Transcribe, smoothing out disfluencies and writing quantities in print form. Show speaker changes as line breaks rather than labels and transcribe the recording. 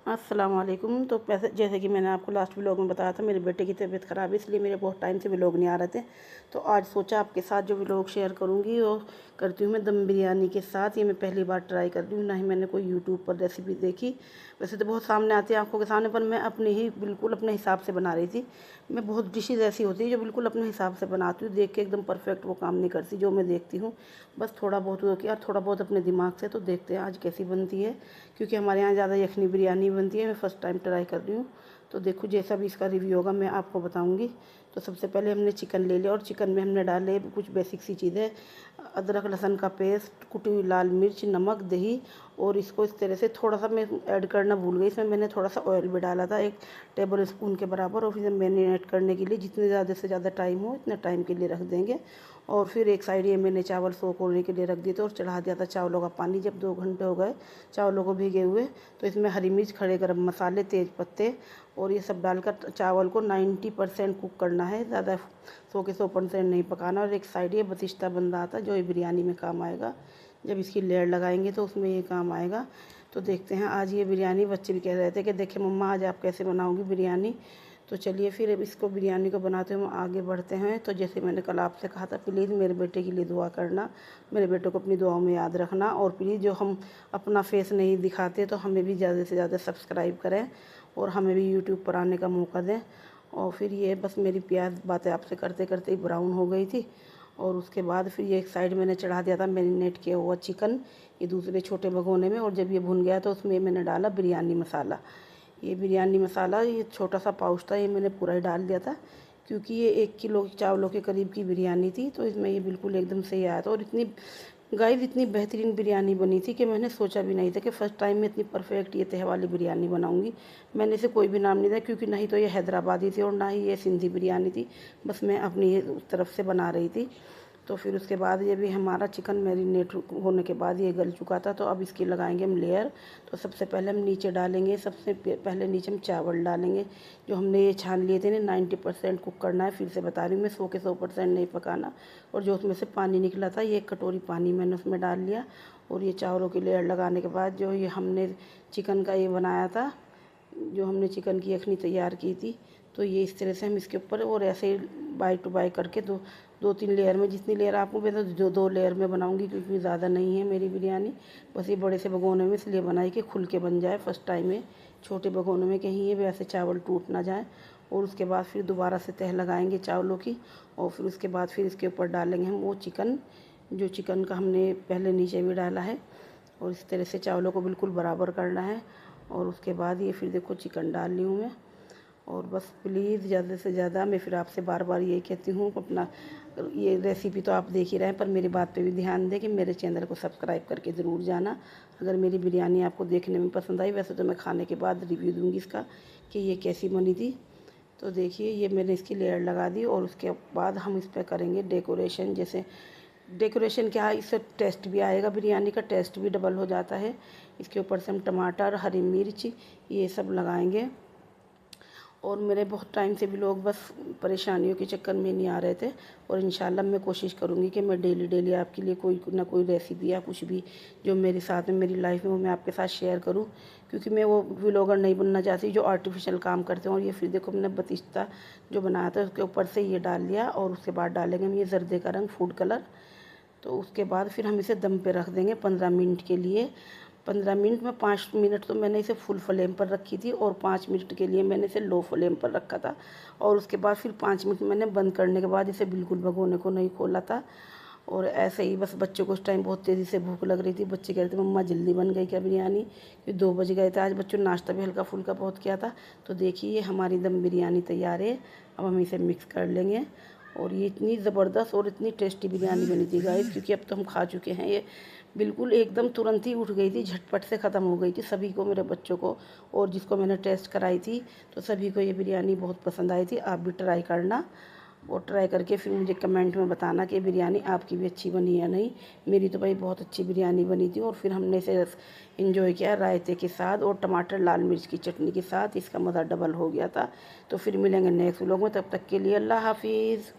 अस्सलाम वालेकुम। तो जैसे कि मैंने आपको लास्ट व्लॉग में बताया था, मेरे बेटे की तबीयत ख़राब है, इसलिए मेरे बहुत टाइम से व्लॉग नहीं आ रहे थे। तो आज सोचा आपके साथ जो व्लॉग शेयर करूंगी वो करती हूँ मैं दम बिरयानी के साथ। ये मैं पहली बार ट्राई कर रही हूँ, ना ही मैंने कोई यूट्यूब पर रेसिपी देखी। वैसे तो बहुत सामने आती है आंखों के सामने, पर मैं अपने ही बिल्कुल अपने हिसाब से बना रही थी। मैं बहुत डिशेज़ ऐसी होती है जो बिल्कुल अपने हिसाब से बनाती हूँ, देख के एकदम परफेक्ट वो काम नहीं करती जो मैं देखती हूँ। बस थोड़ा बहुत हो किया, थोड़ा बहुत अपने दिमाग से। तो देखते हैं आज कैसी बनती है, क्योंकि हमारे यहाँ ज़्यादा यखनी बिरयानी बनती है। मैं फ़र्स्ट टाइम ट्राई कर रही हूँ, तो देखो जैसा भी इसका रिव्यू होगा मैं आपको बताऊँगी। तो सबसे पहले हमने चिकन ले लिया और चिकन में हमने डाले कुछ बेसिक सी चीज़ें: अदरक लहसुन का पेस्ट, कुटी हुई लाल मिर्च, नमक, दही। और इसको इस तरह से थोड़ा सा मैं ऐड करना भूल गई, इसमें मैंने थोड़ा सा ऑयल भी डाला था, 1 टेबल स्पून के बराबर। और फिर मैरिनेट करने के लिए जितने ज़्यादा से ज़्यादा टाइम हो इतने टाइम के लिए रख देंगे। और फिर एक साइड ये मैंने चावल सोख होने के लिए रख दिए थे और चढ़ा दिया था चावलों का पानी। जब 2 घंटे हो गए चावलों को भीगे हुए, तो इसमें हरी मिर्च, खड़े गरम मसाले, तेज़ पत्ते और ये सब डालकर चावल को 90% कुक करना है, ज़्यादा 100% नहीं पकाना। और एक साइड ये बतिश्ता बन रहा था जो ये बिरयानी में काम आएगा, जब इसकी लेयर लगाएंगे तो उसमें ये काम आएगा। तो देखते हैं आज ये बिरयानी। बच्चे भी कह रहे थे कि देखें मम्मा आज आप कैसे बनाओगी बिरयानी। तो चलिए फिर अब इसको बिरयानी को बनाते हुए आगे बढ़ते हैं। तो जैसे मैंने कल आपसे कहा था, प्लीज़ मेरे बेटे के लिए दुआ करना, मेरे बेटे को अपनी दुआओं में याद रखना। और प्लीज़ जो हम अपना फेस नहीं दिखाते तो हमें भी ज़्यादा से ज़्यादा सब्सक्राइब करें और हमें भी यूट्यूब पर आने का मौका दें। और फिर ये बस मेरी प्याज बातें आपसे करते करते ही ब्राउन हो गई थी। और उसके बाद फिर ये एक साइड मैंने चढ़ा दिया था मैरिनेट किया हुआ चिकन, ये दूसरे छोटे भगोने में। और जब ये भुन गया तो उसमें मैंने डाला बिरयानी मसाला। ये बिरयानी मसाला, ये छोटा सा पाउच था, ये मैंने पूरा ही डाल दिया था, क्योंकि ये 1 किलो चावलों के करीब की बिरयानी थी। तो इसमें ये बिल्कुल एकदम सही आया था। और इतनी बेहतरीन बिरयानी बनी थी कि मैंने सोचा भी नहीं था कि फ़र्स्ट टाइम में इतनी परफेक्ट ये तह वाली बिरयानी बनाऊंगी। मैंने इसे कोई भी नाम नहीं दिया, क्योंकि ना ही तो ये हैदराबादी थी और ना ही ये सिंधी बिरयानी थी, बस मैं अपनी तरफ से बना रही थी। तो फिर उसके बाद ये भी हमारा चिकन मैरिनेट होने के बाद ये गल चुका था। तो अब इसकी लगाएंगे हम लेयर। तो सबसे पहले हम नीचे डालेंगे, सबसे पहले नीचे हम चावल डालेंगे जो हमने ये छान लिए थे ना। 90% कुक करना है, फिर से बता रही हूँ मैं, 100% नहीं पकाना। और जो उसमें से पानी निकला था, ये 1 कटोरी पानी मैंने उसमें डाल लिया। और ये चावलों की लेयर लगाने के बाद जो ये हमने चिकन का ये बनाया था, जो हमने चिकन की यखनी तैयार की थी, तो ये इस तरह से हम इसके ऊपर और ऐसे ही बाई टू बाई करके दो 2-3 लेयर में, जितनी लेयर आपको, मैं तो जो 2 लेयर में बनाऊंगी, क्योंकि ज़्यादा नहीं है मेरी बिरयानी। बस ये बड़े से भगोने में इसलिए बनाई कि खुल के बन जाए फर्स्ट टाइम में। छोटे भगोने में कहीं ये वैसे चावल टूट ना जाए। और उसके बाद फिर दोबारा से तह लगाएंगे चावलों की। और फिर उसके बाद फिर इसके ऊपर डालेंगे हम वो चिकन, जो चिकन का हमने पहले नीचे भी डाला है। और इस तरह से चावलों को बिल्कुल बराबर करना है। और उसके बाद ये फिर देखो चिकन डाल ली हूँ मैं। और बस प्लीज़ ज़्यादा से ज़्यादा मैं फिर आपसे बार बार यही कहती हूँ, अपना ये रेसिपी तो आप देख ही रहे हैं, पर मेरी बात पे भी ध्यान दें कि मेरे चैनल को सब्सक्राइब करके ज़रूर जाना अगर मेरी बिरयानी आपको देखने में पसंद आई। वैसे तो मैं खाने के बाद रिव्यू दूँगी इसका कि ये कैसी बनी थी। तो देखिए ये मैंने इसकी लेयर लगा दी। और उसके बाद हम इस पर करेंगे डेकोरेशन। जैसे डेकोरेशन क्या है, इससे टेस्ट भी आएगा, बिरयानी का टेस्ट भी डबल हो जाता है। इसके ऊपर से हम टमाटर, हरी मिर्च ये सब लगाएंगे। और मेरे बहुत टाइम से भी लोग बस परेशानियों के चक्कर में नहीं आ रहे थे। और इंशाल्लाह मैं कोशिश करूँगी कि मैं डेली डेली आपके लिए कोई ना कोई रेसिपी या कुछ भी जो मेरे साथ में मेरी लाइफ में वो मैं आपके साथ शेयर करूँ, क्योंकि मैं वो व्लॉगर नहीं बनना चाहती जो आर्टिफिशियल काम करते हैं। और ये फिर देखो हमने बतिश्ता जो बनाया था उसके ऊपर से ये डाल लिया। और उसके बाद डालेंगे हम ये जर्दे का रंग, फूड कलर। तो उसके बाद फिर हम इसे दम पे रख देंगे 15 मिनट के लिए। 15 मिनट में 5 मिनट तो मैंने इसे फुल फ्लेम पर रखी थी और 5 मिनट के लिए मैंने इसे लो फ्लेम पर रखा था। और उसके बाद फिर 5 मिनट मैंने बंद करने के बाद इसे बिल्कुल भगोने को नहीं खोला था। और ऐसे ही बस बच्चों को उस टाइम बहुत तेज़ी से भूख लग रही थी। बच्चे कह रहे थे मम्मा जल्दी बन गई क्या बिरयानी, क्योंकि 2 बज गए थे। आज बच्चों ने नाश्ता भी हल्का फुल्का बहुत किया था। तो देखिए हमारी दम बिरयानी तैयार है। अब हम इसे मिक्स कर लेंगे। और ये इतनी ज़बरदस्त और इतनी टेस्टी बिरयानी बनी थी गाइस, क्योंकि अब तो हम खा चुके हैं। ये बिल्कुल एकदम तुरंत ही उठ गई थी, झटपट से ख़त्म हो गई थी सभी को, मेरे बच्चों को और जिसको मैंने टेस्ट कराई थी, तो सभी को ये बिरयानी बहुत पसंद आई थी। आप भी ट्राई करना और ट्राई करके फिर मुझे कमेंट में बताना कि बिरयानी आपकी भी अच्छी बनी या नहीं। मेरी तो भाई बहुत अच्छी बिरयानी बनी थी। और फिर हमने इसे इंजॉय किया रायते के साथ और टमाटर लाल मिर्च की चटनी के साथ। इसका मज़ा डबल हो गया था। तो फिर मिलेंगे नेक्स्ट व्लॉग में, तब तक के लिए अल्लाह हाफिज़।